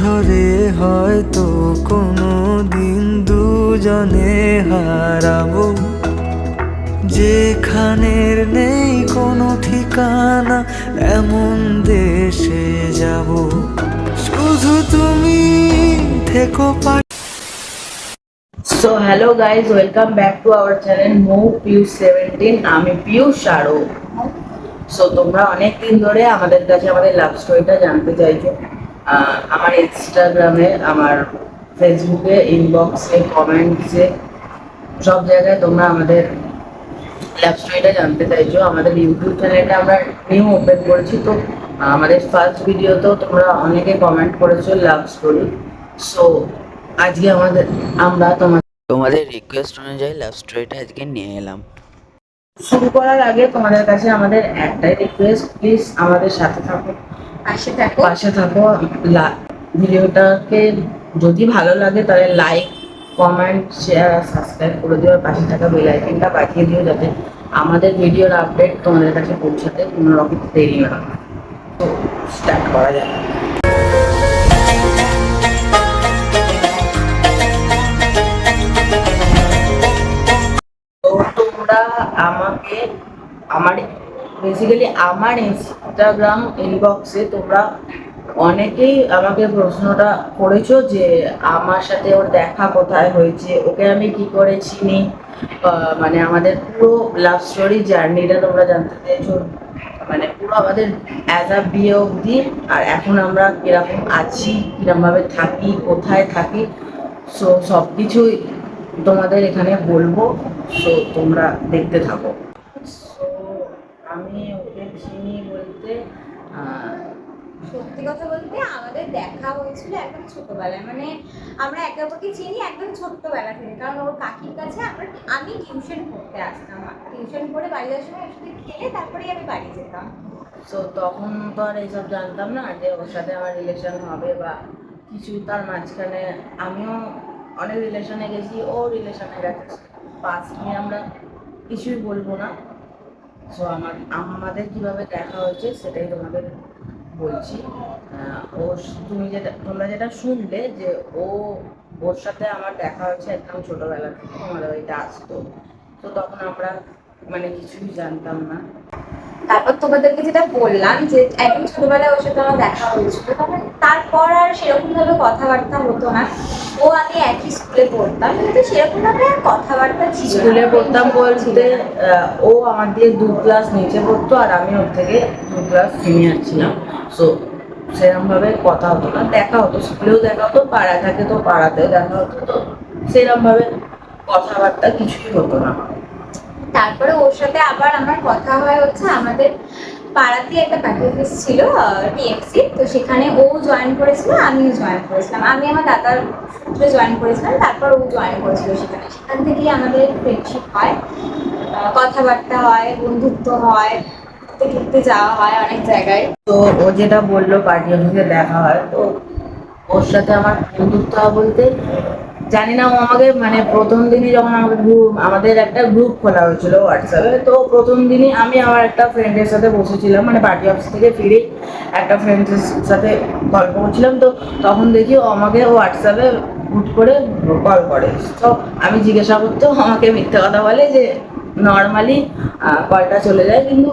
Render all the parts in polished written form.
ধরে হয়তো কোনো দিন দুজনে হারাবো, যেখানের নেই কোনো ঠিকানা এমন দেশে যাব, শুধু তুমি থেকো। So hello guys, welcome back to our channel Mou Piyush 17। আমি পিউষ শারো। সো তোমরা অনেক দিন ধরে আমাদের কাছে আমাদের লাভ স্টোরিটা জানতে চাইছো। আমার ইনস্টাগ্রামে, আমার ফেসবুকে, ইনবক্সে, কমেন্টসে, সব জায়গায় তোমরা আমাদের লাভ স্টোরিটা জানতে চাইছো। আমাদের ইউটিউব চ্যানেলটা আমরা নিউ ওপেন করেছি, তো আমাদের ফার্স্ট ভিডিওতেও তোমরা অনেকে কমেন্ট করেছো লাভ স্টোরি। সো আজকে আমরা তোমাদের রিকোয়েস্ট অনুযায়ী লাভ স্টোরিটা আজকে নিয়ে এলাম। শুরু করার আগে তোমাদের কাছে আমাদের একটাই রিকোয়েস্ট, প্লিজ আমাদের সাথে থাকো, পাশে থাকো। ভিডিওটাকে যদি ভালো লাগে তাহলে লাইক, কমেন্ট, শেয়ার আর সাবস্ক্রাইব করে দিও, আর পাশে থাকা বেল আইকনটা বাজিয়ে দিও যাতে আমাদের ভিডিওর আপডেট তোমাদের কাছে পৌঁছাতে কোনো রকম দেরি না হয়। তো স্টার্ট করা যায়। তো তোমরা আমাকে আমার ইনস্টাগ্রাম ইনবক্সে তোমরা অনেকেই আমাকে প্রশ্নটা করেছো যে আমার সাথে ওর দেখা কোথায় হয়েছে, ওকে আমি কি করে চিনি, মানে আমাদের পুরো লাভ স্টোরি জার্নিটা তোমরা জানতে চেয়েছো, মানে পুরো আমাদের অ্যাজ আ বিয়ে অবধি, আর এখন আমরা কিরকম আছি, কিরকমভাবে থাকি, কোথায় থাকি। সো সব কিছুই তোমাদের এখানে বলবো। সো তোমরা দেখতে থাকো। সো আমি ওকে চিনি বলতে সত্যি কথা বলতে আমাদের দেখা হয়েছিল একদম ছোটবেলায়, মানে আমরা একে অপরকে চিনি একদম ছোট্টবেলা থেকে, কারণ ওর কাকির কাছে আমি টিউশন পড়তে আসতাম, টিউশন পড়ে বাড়ি যাওয়ার সময় একসাথে খেলে তারপরেই আমি বাড়ি যেতাম। সো তখন তো আর এইসব জানতাম না যে ওর সাথে আমার রিলেশন হবে বা কিছু। তার মাঝখানে আমিও অনেক রিলেশনে গেছি, ও রিলেশনে গেছে, পাস্ট নিয়ে আমরা কিছুই বলবো না। সো আমাদের কীভাবে দেখা হয়েছে সেটাই তোমাদের বলছি। ও তোমরা যেটা শুনলে যে ওর সাথে আমার দেখা হয়েছে একদম ছোটোবেলা থেকে, আমাদের বাড়িতে আসতো। তো তখন আমরা মানে কিছুই জানতাম না। তারপর তোমাদেরকে যেটা বললাম যে একদম ছোটবেলায় ওর সাথে আমার দেখা হয়েছিল, তখন তারপর আর সেরকম ভাবে কথাবার্তা হতো না। ও আমি একই স্কুলে পড়তাম, কিন্তু সেরকম ভাবে কথাবার্তা ছিল না। স্কুলে পড়তাম বলতে ও আমার দিয়ে 2 ক্লাস নিচে পড়তো, আর আমি ওর থেকে 2 ক্লাস সিনিয়র ছিলাম। সো সেরকমভাবে কথা হতো না, দেখা হতো, স্কুলেও দেখা হতো, পাড়া থাকে তো পাড়াতেও দেখা হতো, তো সেরকমভাবে কথাবার্তা কিছুই হতো না। তারপরে ওর সাথে আবার আমার কথা হয় হচ্ছে আমাদের পাড়াতে একটা পার্টি অফিস ছিল, টিএমসি, তো সেখানে ও জয়েন করেছিল, আমিও জয়েন করেছিলাম। আমি আমার দাদার সূত্রে জয়েন করেছিলাম, তারপর ও জয়েন করেছিল সেখানে। সেখান থেকেই আমাদের ফ্রেন্ডশিপ হয়, কথাবার্তা হয়, বন্ধুত্ব হয়, ঘুরতে ঘুরতে যাওয়া হয় অনেক জায়গায়। তো ও যেটা বললো পার্টি অফিসে দেখা হয়, তো ওর সাথে আমার বন্ধুত্ব বলতে জানি না, ও আমাকে মানে প্রথম দিনই যখন আমাদের একটা গ্রুপ খোলা হয়েছিল হোয়াটসঅ্যাপে, তো প্রথম দিনই আমি আমার একটা ফ্রেন্ডের সাথে বসেছিলাম, মানে পার্টি অফিস থেকে ফিরে একটা ফ্রেন্ডের সাথে গল্প করছিলাম। তো তখন দেখি ও আমাকে হোয়াটসঅ্যাপে হুট করে কল করে। তো আমি জিজ্ঞাসা করতেও আমাকে মিথ্যে কথা বলে যে নর্মালি কলটা চলে যায়, কিন্তু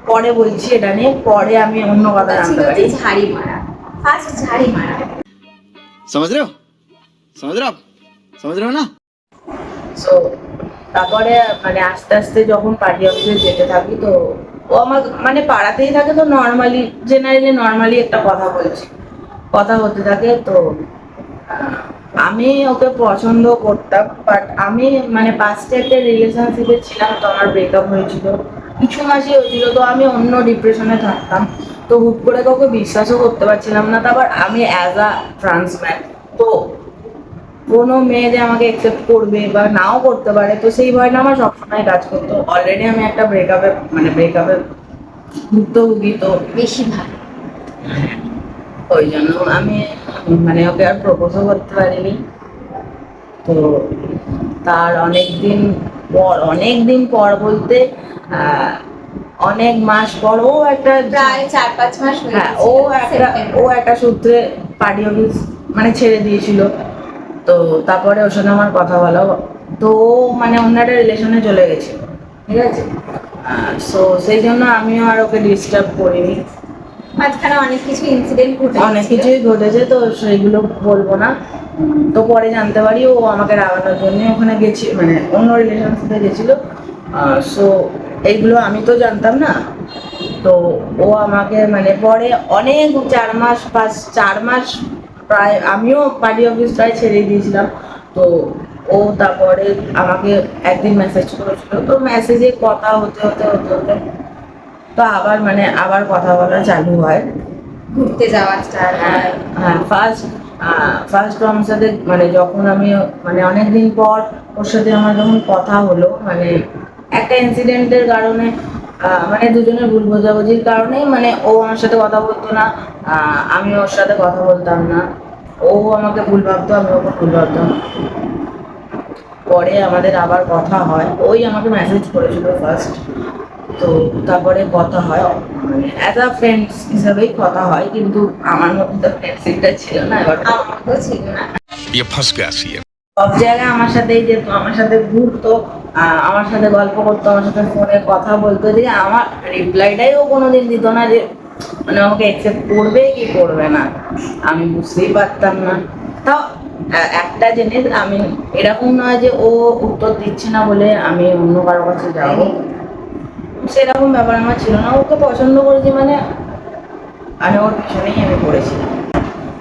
পরে বলছি এটা নিয়ে, পরে আমি অন্য কথা জানতে পারি। ঝাড়ি মারা, ফার্স্ট ঝাড়ি মারা। समझ रहे हो समझ रहे हो आप समझ रहे हो ना। সো তারপরে মানে আস্তে আস্তে যখন পার্টি অফিসে যেতে থাকি, তো ও আমার মানে পাড়াতেই থাকে, তো নর্মালি একটা কথা হতে থাকে। তো আমি ওকে পছন্দ করতাম, বাট আমি মানে পাস্টে একটা রিলেশনশিপে ছিলাম, তো আমার ব্রেকআপ হয়েছিল, কিছু মাসই হয়েছিল। তো আমি অন্য ডিপ্রেশনে থাকতাম, তো হুট করে কাউকে বিশ্বাসও করতে পারছিলাম না। তারপর আমি অ্যাজ আ ট্রান্সম্যান, তো কোনো মেয়ে যে আমাকে অ্যাকসেপ্ট করবে বা নাও করতে পারে, তো সেই ভয়টা আমার সবসময় কাজ করতো। অলরেডি আমি একটা ব্রেকআপে ভুক্তভোগী, তো বেশি ভালো। ওই জন্য আমি মানে ওকে আর প্রপোজও করতে পারিনি। তো তার অনেক দিন পর বলতে অনেক মাস পর ও একটা প্রায় 4-5 মাস হয়ে হ্যাঁ গেছিল। ও একটা সূত্রে পার্টি অফিস মানে ছেড়ে দিয়েছিল। তো তারপরে ওর সাথে আমার কথা বলা, তো ও মানে অন্য একটা রিলেশনে চলে গেছিল, ঠিক আছে। সো সেই জন্য আমিও আর ওকে ডিস্টার্ব করিনি। মাঝখানে অনেক কিছু ইনসিডেন্ট ঘটে অনেক গেছিল। কিছুই ঘটেছে, তো সেগুলো বলবো না। তো পরে জানতে পারি ও আমাকে রাগানোর জন্য ওখানে গেছি, মানে অন্য রিলেশনশিপে গেছিলো। সো এইগুলো আমি তো জানতাম না। তো ও আমাকে মানে পরে অনেক 4 মাস প্রায় আমিও পার্টি অফিস প্রায় ছেড়ে দিয়েছিলাম। তো ও তারপরে আমাকে একদিন মেসেজ করেছিল, তো মেসেজে কথা হতে হতে হতে হতে তো আবার কথা বলা চালু হয়। ঘুরতে যাওয়া স্টার্ট হ্যাঁ হয়। হ্যাঁ, ফার্স্ট আমার সাথে মানে যখন আমি মানে অনেকদিন পর ওর সাথে আমার যখন কথা হলো, মানে একটা ইনসিডেন্টের কারণে, মানে দুজনের ভুল বোঝাবুঝির কারণেই মানে ও আমার সাথে কথা বলতো না, আমি ওর সাথে কথা বলতাম না। ও আমাকে ভুল ভাবতো, আমি ওকে ভুল ভাবতাম। পরে আমাদের আবার কথা হয়, ওই আমাকে মেসেজ করেছিল ফার্স্ট। তো তারপরে কথা হয়, মানে অ্যাজ আ ফ্রেন্ডস হিসাবেই কথা হয়, কিন্তু আমার মধ্যে তো ফ্রেন্ডশিপটা ছিল না। এবার আমারও ছিল না। ये फंस गया सी है। সব জায়গায় আমার সাথেই যেত, আমার সাথে ঘুরতো, আমার সাথে গল্প করতো, আমার সাথে ফোনে কথা বলতো, যে আমার রিপ্লাইটাই ও কোনোদিন দিত না, যে মানে আমাকে অ্যাকসেপ্ট করবে কি করবে না আমি বুঝতেই পারতাম না। তাও একটা জিনিস, আমি এরকম নয় যে ও উত্তর দিচ্ছে না বলে আমি অন্য কারোর কাছে যাবো, সেরকম ব্যাপার আমার ছিল না। ওকে পছন্দ করেছি মানে আমি ওর পিছনেই আমি পড়েছিলাম।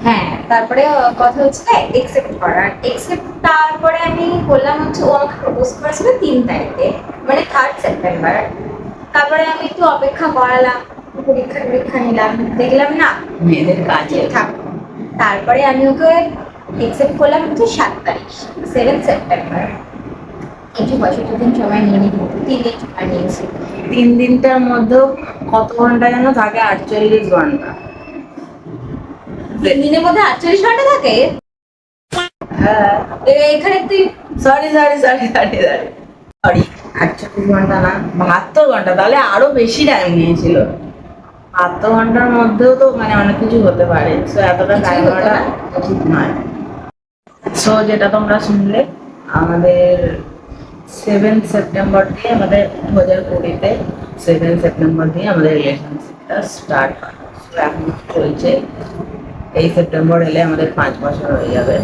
হ্যাঁ, তারপরে কথা হচ্ছে একসেপ্ট করার। একসেপ্ট তারপরে আমি করলাম হচ্ছে, ও আমাকে প্রপোজ করেছিল 3 তারিখে, মানে 3rd সেপ্টেম্বর। তারপরে আমি একটু অপেক্ষা করালাম, পরীক্ষা নিলাম, দেখলাম না মেয়েদের কাজে থাক। তারপরে আমি ওকে একসেপ্ট করলাম হচ্ছে 7 তারিখ, 7 সেপ্টেম্বর। একটু 65 দিন সময় নিয়ে নিই, 3 দিন সময় নিয়েছি। 3 দিনটার মধ্যেও কত ঘন্টা যেন থাকে? 48 ঘন্টা। 3 দিনের মধ্যে 48 ঘন্টা থাকে? হ্যাঁ, এখানে তুই সরি 48 ঘন্টা না, 72 ঘন্টা, তাহলে আরো বেশি টাইম নিয়েছিল। 72 ঘন্টার মধ্যেও তো মানে অনেক কিছু হতে পারে, সো এতটা কিছুই টাইম হতো হওয়াটা না। উচিত নয়। সো যেটা তোমরা শুনলে, আমাদের 7 সেপ্টেম্বর দিয়ে আমাদের 2020-তে 7 সেপ্টেম্বর দিয়ে আমাদের রিলেশনশিপটা স্টার্ট হয়। সো এখন চলছে, এই সেপ্টেম্বর এলে আমাদের 5 বছর হয়ে যাবে।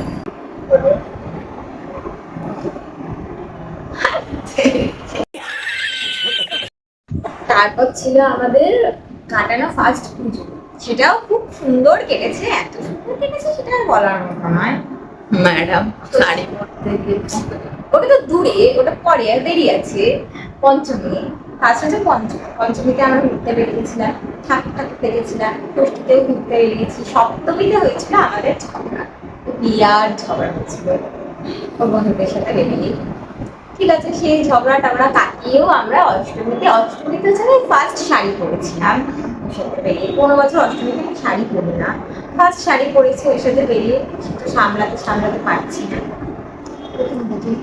তারপর ছিল আমাদের কাটানো ফার্স্ট পুজো। সেটাও খুব সুন্দর কেটেছে, এত সুন্দর কেটেছে সেটা আর বলার মতো নয়। ম্যাডাম শাড়ি পরতে গিয়ে ওটা তো দূরে, ওটা পরে আর দেরি আছে। পঞ্চমী, ফার্স্ট হচ্ছে পঞ্চমীতে আমরা ঘুরতে বেরিয়েছিলাম, ঠাকুর দেখেছিলাম, ষষ্ঠীতেও ঘুরতে বেরিয়েছি, সপ্তমীতে হয়েছিল আমাদের ঝগড়া, বিরাট ঝগড়া হয়েছিল ওর বন্ধুদের সাথে বেরিয়ে। ঠিক আছে, সেই ঝগড়া টগড়া কাটিয়েও আমরা অষ্টমীতে হচ্ছে আমি ফার্স্ট শাড়ি পরেছিলাম ওর সাথে বেরিয়ে। 15 বছর অষ্টমীতে আমি শাড়ি পরি না, ফার্স্ট শাড়ি পরেছি ওর সাথে বেরিয়ে। সেটা সামলাতে পারছি না, প্রথম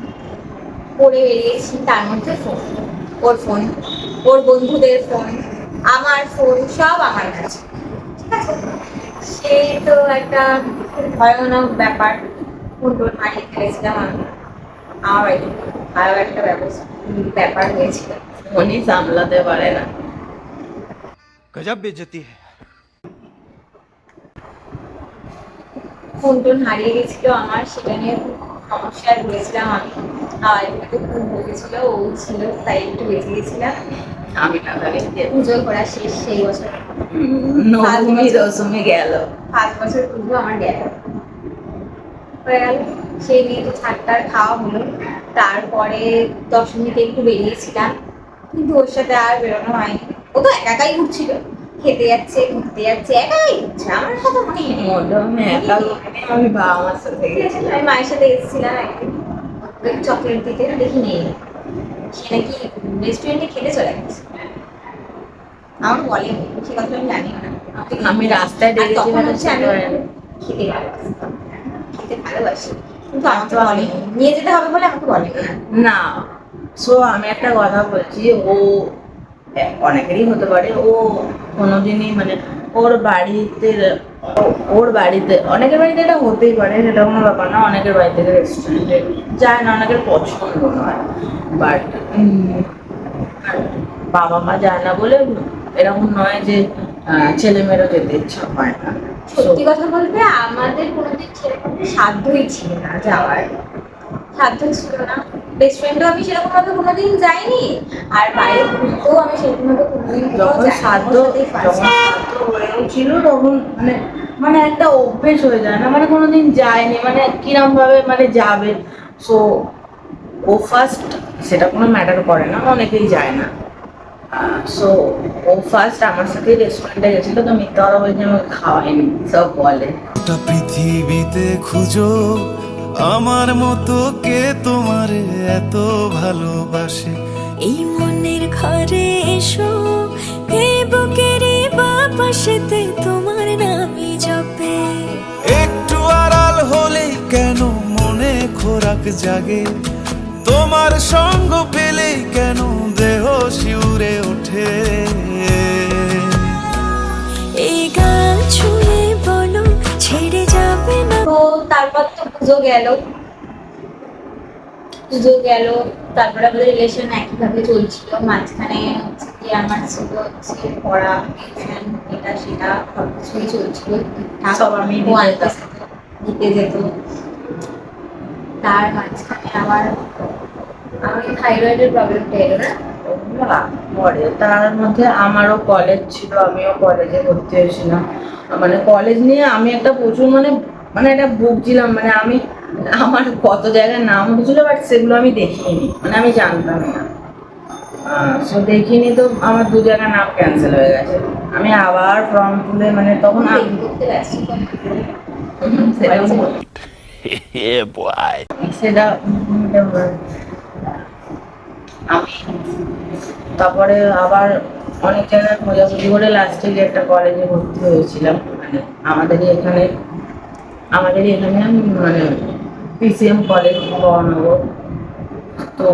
পরে বেরিয়েছি। তার মধ্যে ফোন, ওর বন্ধুদের ফোন, আমার ফোন, সব আমার কাছে। ঠিক আছে, সে তো একটা ভয়ানক ব্যাপার। ফোন হারিয়ে ফেলেছিলাম আমি। আমার বাড়িতে আরও একটা ব্যাপার হয়েছিল। উনি সামলাতে পারে না। गजब बेइज्जती है। ফোন হারিয়ে গেছিল আমার, সেটা নিয়ে খুব সমস্যায় পড়েছিলাম আমি। আর একটু খুব বলেছিল, ও ছিল তাই একটু বেঁচে গেছিলাম। আমি না থাকলে পুজো করা শেষ সেই বছর, নবমী দশমী গেল। 5 বছর পুজো আমার গেল হয়ে গেল। সেই নিয়ে তো ছাড়টার খাওয়া হলো। তারপরে দশমীতে একটু বেরিয়েছিলাম, কিন্তু ওর সাথে আর বেরোনো হয়নি। ও তো একাই ঘুরছিল, খেতে যাচ্ছে, ঘুরতে যাচ্ছে, একাই ঘুরছে, আমার সাথে মনে নেই। মোটামুটি একা ঘুরতে আমি বাবা মার সাথে গেছিলাম। আমি মায়ের সাথে এসেছিলাম একদিন, চকলেট দিতে, দেখি নেই, সে নাকি রেস্টুরেন্টে খেতে চলে গেছে। আমার বলেনি, সে কথা আমি জানি না। আমি রাস্তায় আর দেখেছি, তখন হচ্ছে আমি খেতে খেতে ভালোবাসি, কিন্তু আমাকে বলেনি, নিয়ে যেতে হবে বলে আমাকে বলেনি। না। সো আমি একটা কথা বলছি, ও অনেকেরই হতে পারে, ও কোনোদিনই মানে ওর বাড়িতে অনেকের বাড়িতে এটা হতেই পারে, সেটা কোনো ব্যাপার না, অনেকের বাড়ি থেকে রেস্টুরেন্টে যায় না, অনেকের পছন্দ নয়, বাট বাবা মা যায় না বলে এরকম নয় যে ছেলেমেয়েরও যেতে ইচ্ছা পায় না। সত্যি কথা বলতে আমাদের কোনোদিন সেরকম সাধ্যই ছিল না যাওয়ার, সাধ্য ছিল না। রেস্টুরেন্টও আমি সেরকম ভাবে কোনোদিন যাইনি, আর বাইরে ঘুরতেও আমি সেরকম ভাবে কোনোদিন কোথাও যখন যাইনি। সাধ্য ওর সাথেই first। হয়েও ছিল তখন মানে মানে একটা অভ্যেস হয়ে যায় না, মানে কোনোদিন যায়নি, মানে কিরম ভাবে মানে যাবে। সো ও ফার্স্ট, সেটা কোনো ম্যাটার করে না, অনেকেই যায় না। সো ও ফার্স্ট আমার সাথে রেস্টুরেন্টে গেছিল, তো মিথ্যা কথা বলছি আমাকে খাওয়াইনি, সব বলে। গোটা পৃথিবীতে খুঁজো আমার মতো কে তোমারে এত ভালোবাসে। এই মনের ঘরে এসো, এই বুকের বাপাশেতে তোমার নামই জপে। একটু আড়াল হলেই কেন মনে খোরাক জাগে, তোমার সঙ্গ পেলেই কেন দেহ শিউরে ওঠে। এই গান ছুঁয়ে বলো ছেড়ে যাবে না। তো তারপর তো পুজো গেল, তারপরে আমাদের রিলেশন একইভাবে চলছিল। মাঝখানে হচ্ছে কি আমার ছিল হচ্ছে পড়া, টিউশন, এটা সেটা সব কিছুই চলছিল ঠিকঠাক। সব আমি ও আনতে দিতে যেত। তার মাঝখানে আমার থাইরয়েডের প্রবলেমটা এলো না। না, পরে তার মধ্যে আমারও কলেজ ছিল, আমিও কলেজে ভর্তি হয়েছিলাম। মানে কলেজ নিয়ে আমি একটা প্রচুর মানে মানে একটা ভুগছিলাম, মানে আমার কত জায়গায় নাম উঠেছিল, বাট সেগুলো আমি দেখিনি, মানে আমি জানতাম না। সো দেখিনি, তো আমার 2 জায়গায় নাম ক্যান্সেল হয়ে গেছে। আমি আবার ফর্ম তুলে মানে তখন আমি করতে ব্যস্ত Yeah, boy. সেটা আমি তারপরে আবার অনেক জায়গায় খোঁজাখুঁজি করে লাস্টে গিয়ে একটা কলেজে ভর্তি হয়েছিলাম, মানে আমাদেরই এখানে মানে পিসিএম কলেজ বহনগর। তো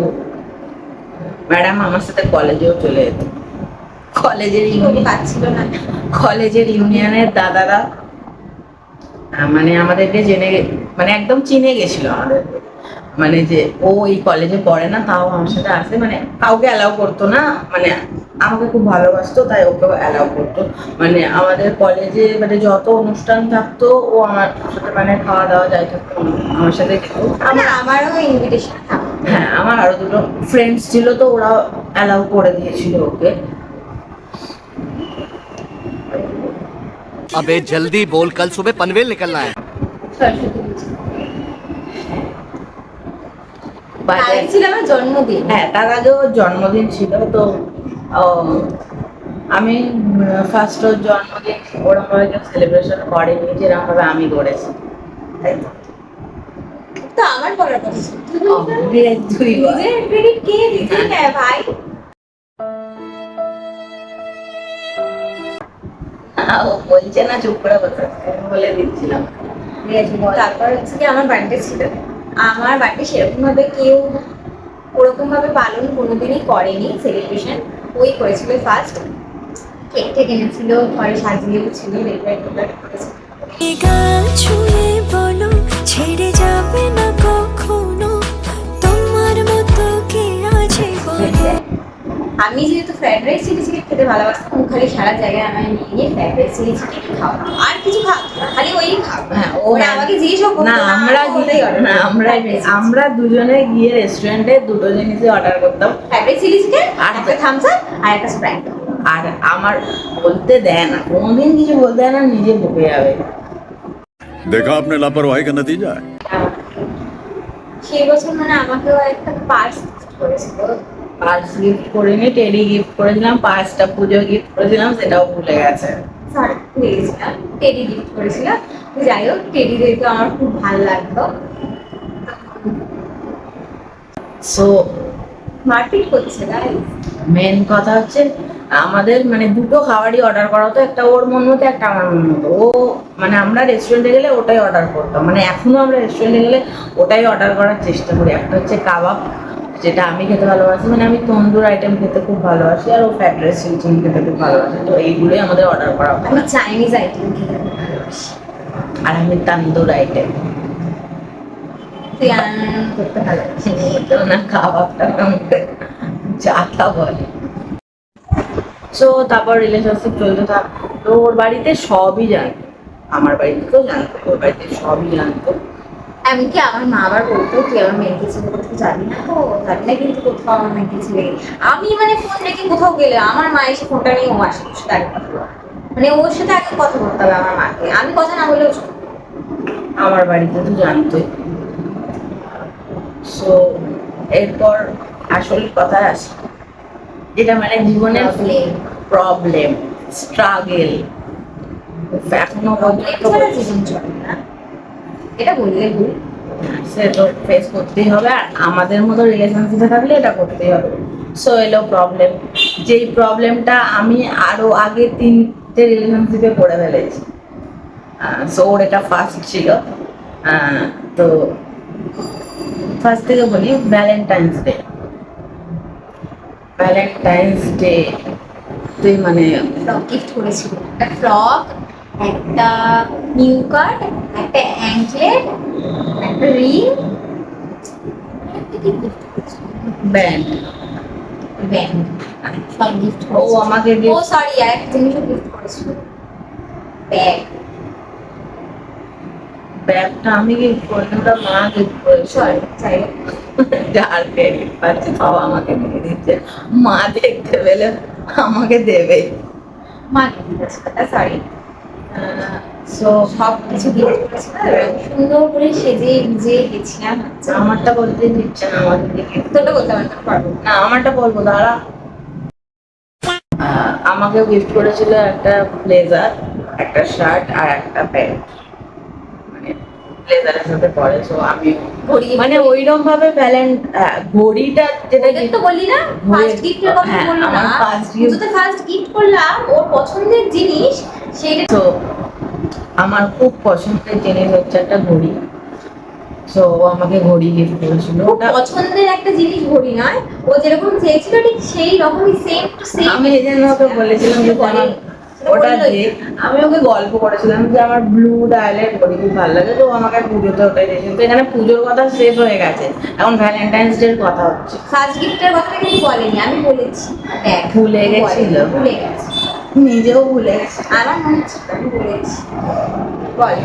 ম্যাডাম আমার সাথে কলেজেও চলে যেত। পাচ্ছিল না। কলেজের ইউনিয়নের দাদারা মানে আমাদেরকে মানে একদম চিনে গেছিল আমাদের, মানে যে ও এই কলেজে পড়ে না, তাও আমার সাথে আসে, মানে কাউকে অ্যালাউ করতো না, মানে আমাকে খুব ভালোবাসতো তাই ওকেও অ্যালাউ করতো। মানে আমাদের কলেজে মানে যত অনুষ্ঠান থাকতো ও আমার সাথে মানে খাওয়া দাওয়া যাই থাকতো আমার সাথে যেত। আমারও ইনভিটেশন থাকতো। হ্যাঁ, আমার আরো 2টো ফ্রেন্ডস ছিল, তো ওরা অ্যালাউ করে দিয়েছিল ওকে। अबे जल्दी बोल, कल सुबह पनवेल निकलना है। সরস্বতী পুজো বাজার তাই ছিল আমার জন্মদিন। হ্যাঁ, তার আগে ওর জন্মদিন ছিল, তো আমি ফার্স্ট ওর জন্মদিন ওরকমভাবে কেউ সেলিব্রেশন করেনি যেরকমভাবে আমি করেছি, তাই তো। তো আমার করার কথা ছিল। দুইবার। নিজের ক্রেডিট কে দিতে নেয় ভাই? ও বলছে না, চুপ করে বসে আছে, আমি বলে দিচ্ছিলাম। তারপর হচ্ছে কি আমার বার্থডে ছিল। আমার বার্থডে সেরকম ভাবে কেউ ওরকম ভাবে পালন কোনোদিনই করেনি, সেলিব্রেশন ওই করেছিল ফার্স্ট। কেক টেক এনেছিল, ঘরে সাজিয়েও ছিল, ডেকোরেট করেছিল। এই গান ছুঁয়ে বলো ছেড়ে যাবে না কখনো, তোমার মতো কে আছে বলো। আমি যেহেতু ফ্রাইড রাইস চিলি চিকেন খেতে ভালোবাসতাম, ও খালি সারা জায়গায় আমায় নিয়ে গিয়ে ফ্রাইড রাইস চিলি চিকেন খাওয়া, আর কিছু খাওয়া না, খালি ওই খাওয়া। হ্যাঁ, ওরা আমাকে জিজ্ঞেসও করতো না, আমরা দুজনে গিয়ে রেস্টুরেন্টে 2টো জিনিসই অর্ডার করতাম, ফ্রাইড রাইস চিলি চিকেন, আর একটা থামস আপ আর একটা স্প্রাইট। আর আমার বলতে দেয় না, কোনোদিন কিছু বলতে দেয় না, নিজে বকে যাবে। देखा आपने लापरवाही का नतीजा है। সেই বছর মানে আমাকেও একটা পার্স করেছিল। পার্স গিফট করিনি, টেডি গিফট করেছিলাম, পার্সটা পুজো গিফট করেছিলাম, সেটাও ভুলে গেছে। সরি, ভুলে গেছিলাম। টেডি গিফট করেছিলাম। যাই হোক, টেডি যেহেতু আমার খুব ভালো লাগতো, সো মারপিট করছে গাইস। মেন কথা হচ্ছে আমাদের মানে 2টো খাবারই অর্ডার করা হতো, একটা ওর মন মতো, একটা আমার মন মতো। ও মানে আমরা রেস্টুরেন্টে গেলে ওটাই অর্ডার করতাম, মানে এখনো আমরা রেস্টুরেন্টে গেলে ওটাই অর্ডার করার চেষ্টা করি। একটা হচ্ছে কাবাব, যেটা আমি খেতে ভালোবাসি, মানে আমি তন্দুর আইটেম খেতে খুব ভালোবাসি আর ও ফ্রাইড রাইস চিকেন খেতে খুব ভালোবাসি, তো এইগুলোই আমাদের অর্ডার করা হবে। আমি চাইনিজ আইটেম খেতে খুব ভালোবাসি। আর আমি তন্দুর আইটেম তুই করতে ভালোবাসি। না খাবারটা আমাকে যাতা বলে। সো তারপর রিলেশনশিপ চলতে থাকতো, তো ওর বাড়িতে সবই জানতো, আমার বাড়িতে তো জানতো, ওর বাড়িতে সবই জানতো। এমনকি আমার মা আবার বলতো তুই আমার মেয়েকে ছেড়ে কোথাও যাবি না, তো যাবি না কিন্তু কোথাও আমার মেয়েকে ছেড়ে। আমি মানে ফোন রেখে কোথাও গেলে আমার মা এসে ফোনটা নিয়ে ও আসে, ওর সাথে আগে কথা বলে। মানে ওর সাথে আগে কথা বলতে হবে আমার মাকে, আমি কথা না বলেও চলবে। আমার বাড়িতে তো জানতোই। সো এরপর আসল কথা আসে, যেটা মানে জীবনের Problem. প্রবলেম, স্ট্রাগল, এখনো পর্যন্ত এছাড়া জীবন চলে না, এটা বললে ভুল। সে তো ফেস করতেই হবে, আর আমাদের মতো রিলেশনশিপে থাকলে এটা করতেই হবে। সো এলো প্রবলেম, যেই প্রবলেমটা আমি আরো আগে 3টে রিলেশনশিপে পড়ে ফেলেছি। সো ওর এটা ফার্স্ট ছিল। তো ফার্স্ট থেকে বলি, ভ্যালেন্টাইন্স ডে। ভ্যালেন্টাইন্স ডে তুই মানে ফ্রক গিফট করেছিল, একটা ফ্রক, একটা নিউ কার্ড, একটা অ্যাঙ্কলেট, একটা রিং, একটা কি গিফট করেছিল? ব্যান্ড, ব্যান্ড, সব গিফট ও আমাকে ও সরি আর একটা জিনিসও গিফট করেছিল, ব্যাগ। ব্যাগটা আমি গিফট করিনি, ওটা মা গিফট করেছিল। সরি চাই যার ক্রেডিট পাচ্ছে সব আমাকে দিয়ে দিচ্ছে, মা দেখতে পেলে আমাকে দেবে। মা গিফট করেছিল, সরি। সো সব কিছু গিফট করেছিল, সুন্দর করে সেজে গুজে গেছিলাম। আমারটা বলতে দিচ্ছে না, আমাকে দিয়ে gift তোরটা বলতে পারবো না, আমারটা বলবো দাঁড়া। আমাকেও গিফট করেছিল একটা ব্লেজার, একটা শার্ট আর একটা প্যান্ট, মানে ব্লেজারের সাথে পরে। সো আমি ঘড়ি মানে ওইরকম ভাবে ঘড়িটা যেটা ওদের তো বললি না ফার্স্ট গিফটের কথা হ্যাঁ, বললি না, আমার ফার্স্ট গিফট। পুজোতে ফার্স্ট গিফট করলাম ওর পছন্দের জিনিস, সেইটা তো আমার খুব পছন্দের জিনিস হচ্ছে একটা ঘড়ি। সো ও আমাকে ঘড়ি গিফট করেছিল, খুব ওটা পছন্দের একটা জিনিস ঘড়ি নয়, ও যেরকম চেয়েছিল ঠিক সেই রকমই সেম টু সেম। আমি এই জন্য ওকে বলেছিলাম যে আমার ওটা যে আমি ওকে গল্প করেছিলাম যে আমার ব্লু ডায়ালের ঘড়ি খুব ভালো লাগে, তো ও আমাকে পুজোতে ওটাই দিয়েছিল। তো এখানে পুজোর কথা শেষ হয়ে গেছে, এখন ভ্যালেন্টাইন্স ডের কথা হচ্ছে। ফার্স্ট গিফটের কথাটা কিন্তু বলেনি, আমি বলেছি দেখ ভুলে গেছিল। ভুলে গেছি, নিজেও ভুলে গেছি। আমার মনে হচ্ছে আমি বলেছি। বল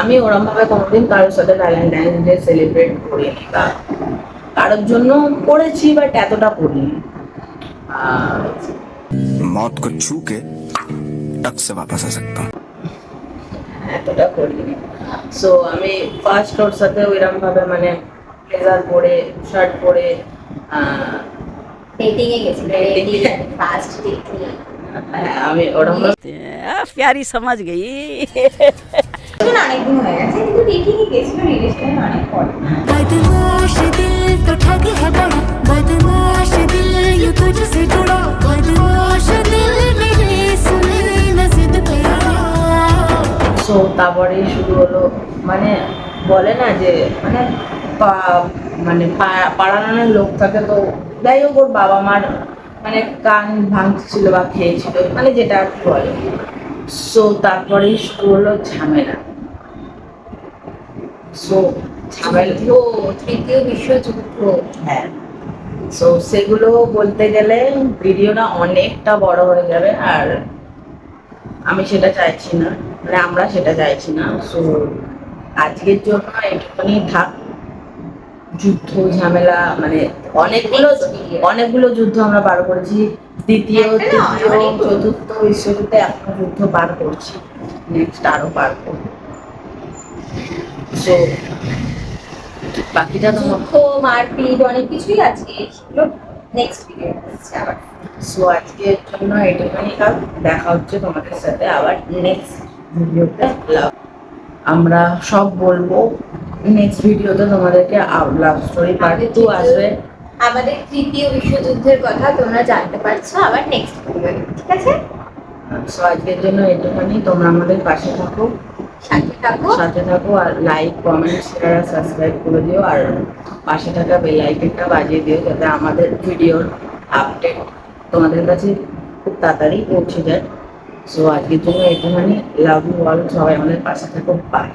আমি ওরম ভাবে কোনোদিন কারোর সাথে ভ্যালেন্টাইন্স ডে সেলিব্রেট করিনি, বা কারোর জন্য করেছি বাট এতটা করিনি। मौत को छू के टक से वापस आ सकता हूँ। এতটা করিনি। সো আমি ফার্স্ট ওর সাথে ওইরকম ভাবে মানে ব্লেজার পরে, শার্ট পরে, ডেটিং এ গেছি, Dating এ। First dating. আমি ওরকম ভাবে प्यारी समझ गई। অনেকদিন হয়ে গেছে কিন্তু ডেটিং এ গেছিল রিলেশনের অনেক পরে। बदमाश दिल तो ठग है बड़ा, बदमाश दिल ये तुझसे जुड़ा, बदमाश दिल मेरे सुने न जिद पे अड़ा। সো তারপরেই শুরু হলো, মানে বলে না যে মানে মানে পাড়ানোর লোক থাকে, তো যাই হোক ওর বাবা মার মানে কান ভাঙছিল বা খেয়েছিল, মানে যেটা আর কি বলে। সো তারপরেই শুরু হলো ঝামেলা। সো ঝামেলা, তৃতীয় বিশ্বযুদ্ধ। হ্যাঁ। সো সেগুলো বলতে গেলে ভিডিওটা অনেকটা বড় হয়ে যাবে, আর আমি সেটা চাইছি না, মানে আমরা সেটা চাইছি না। সো আজকের জন্য একটুখানি থাক। যুদ্ধ ঝামেলা মানে অনেকগুলো যুদ্ধ আমরা পার করেছি, দ্বিতীয় একটা না, তৃতীয় অনেকগুলো। চতুর্থ বিশ্বযুদ্ধে এখনো যুদ্ধ পার করছি, নেক্সট আরো পার করবো। সো বাকিটা তো যুদ্ধ মারপিট অনেক কিছুই আছে, সেগুলো নেক্সট ভিডিও আসছে আবার। সো আজকের জন্য এটুখানি কাজ, দেখা হচ্ছে তোমাদের সাথে আবার নেক্সট ভিডিওতে। আমরা সব বলবো নেক্সট ভিডিওতে, তোমাদেরকে লাভ স্টোরি পার্ট 2 আসবে। আমাদের তৃতীয় বিশ্বযুদ্ধের কথা তোমরা জানতে পারছো আবার নেক্সট ভিডিও, ঠিক আছে? সো আজকের জন্য এটুখানি, তোমরা আমাদের পাশে থাকো, সাথে থাকো আর লাইক কমেন্ট শেয়ার আর সাবস্ক্রাইব করে দিও আর পাশে থাকা বেল আইকনটা বাজিয়ে দিও যাতে আমাদের ভিডিওর আপডেট তোমাদের কাছে খুব তাড়াতাড়ি পৌঁছে যায়। সো আজকের জন্য এখানে লাভ ইউ অল, সবাই আমাদের পাশে থাকো, বাই।